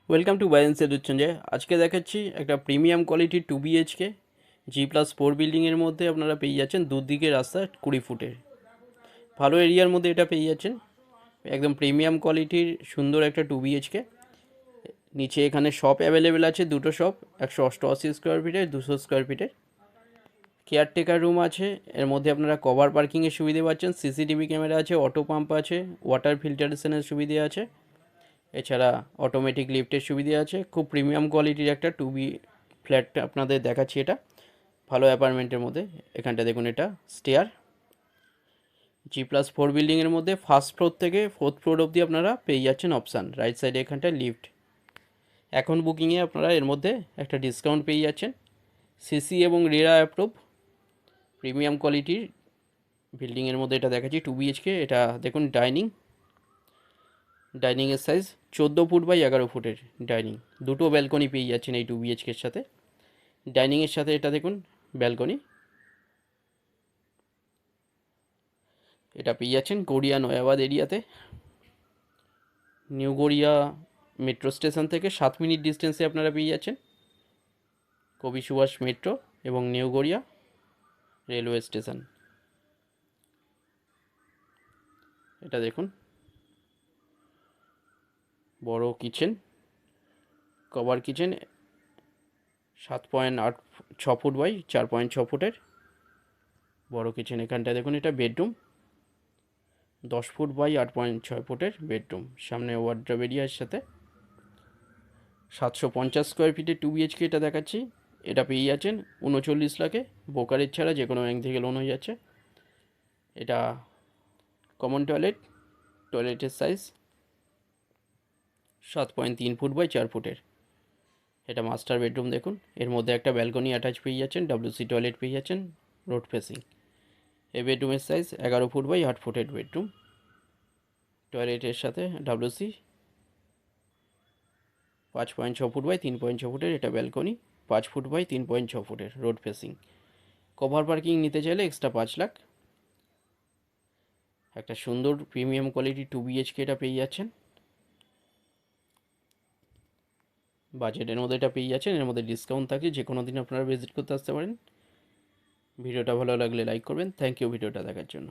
Welcome to Byron সেদুচ্চঞ্জয়। আজকে দেখাচ্ছি একটা প্রিমিয়াম কোয়ালিটির 2 BHK G+4 বিল্ডিংয়ের মধ্যে আপনারা পেয়ে যাচ্ছেন দুদিকে রাস্তা 20 ফুটের ভালো এরিয়ার মধ্যে এটা পেয়ে যাচ্ছেন। একদম প্রিমিয়াম কোয়ালিটির সুন্দর একটা 2 BHK। নিচে এখানে শপ অ্যাভেলেবেল আছে, দুটো শপ, 188 স্কোয়ার ফিটের, 200 স্কোয়ার ফিটের। কেয়ারটেকার রুম আছে, এর মধ্যে আপনারা কভার পার্কিংয়ের সুবিধে পাচ্ছেন, সিসিটিভি ক্যামেরা আছে, অটো পাম্প আছে, ওয়াটার ফিল্টারেশনের সুবিধে আছে, এছাড়া অটোমেটিক লিফটের সুবিধা আছে। খুব প্রিমিয়াম কোয়ালিটির একটা 2B ফ্ল্যাট আপনাদের দেখাচ্ছি। এটা ভালো অ্যাপার্টমেন্টের মধ্যে। এখানটা দেখুন, এটা স্টেয়ার, G+4 বিল্ডিংয়ের মধ্যে ফার্স্ট ফ্লোর থেকে ফোর্থ ফ্লোর অবধি আপনারা পেয়ে যাচ্ছেন অপশান। রাইট সাইডে এখানটায় লিফট। এখন বুকিংয়ে আপনারা এর মধ্যে একটা ডিসকাউন্ট পেয়ে যাচ্ছেন। সিসি এবং রেরা অ্যাপ্রুভ প্রিমিয়াম কোয়ালিটির বিল্ডিংয়ের মধ্যে এটা দেখাচ্ছি 2 BHK। এটা দেখুন ডাইনিংয়ের সাইজ 14 ফুট বাই 11 ফুটের ডাইনিং। দুটো ব্যালকনি পেয়ে যাচ্ছেন এই 2 BHKর সাথে। ডাইনিংয়ের সাথে এটা দেখুন ব্যালকনি। এটা পেয়ে যাচ্ছেন গড়িয়া নয়াবাদ এরিয়াতে, নিউ গড়িয়া মেট্রো স্টেশন থেকে 7 মিনিট ডিস্টেন্সে আপনারা পেয়ে যাচ্ছেন কবি সুভাষ মেট্রো এবং নিউ গড়িয়া রেলওয়ে স্টেশন। এটা দেখুন বড় kitchen, cover kitchen, 7.86 foot by 4.6 ফুটের বড় কিচেন। এখানটা দেখুন এটা বেডরুম, 10 ফুট বাই 8.6 ফুটের বেডরুম। সামনে ওয়ার্ড্রোব এরিয়ার সাথে 750 স্কোয়ার ফিটের 2 BHK এটা দেখাচ্ছি। এটা পেয়ে যাচ্ছেন 39 লাখে, ব্রোকারেজ ছাড়া যে কোনো ব্যাংক থেকে লোন হয়ে যাচ্ছে। এটা কমন টয়লেটের সাইজ 7.3 ফুট বাই 4 ফুটের। এটা মাস্টার বেডরুম দেখুন, এর মধ্যে একটা ব্যালকনি অ্যাটাচ পেয়ে যাচ্ছেন, WC টয়লেট পেয়ে যাচ্ছেন রোড ফেসিং। এই বেডরুমের সাইজ 11 ফুট বাই 8 ফুটের বেডরুম। টয়লেটের সাথে WC 5.6 ফুট বাই 3.6 ফুটের। এটা ব্যালকনি 5 ফুট বাই 3.6 ফুটের রোড ফেসিং। কভার পার্কিং নিতে চাইলে এক্সট্রা 5 লাখ। একটা সুন্দর প্রিমিয়াম কোয়ালিটি 2 BHK এটা পেয়ে যাচ্ছেন বাজেটের মধ্যে। এটা পেয়ে যাচ্ছেন, এর মধ্যে ডিসকাউন্ট থাকে, যে কোনো দিন আপনারা ভিজিট করতে আসতে পারেন। ভিডিওটা ভালো লাগলে লাইক করবেন। থ্যাংক ইউ ভিডিওটা দেখার জন্য।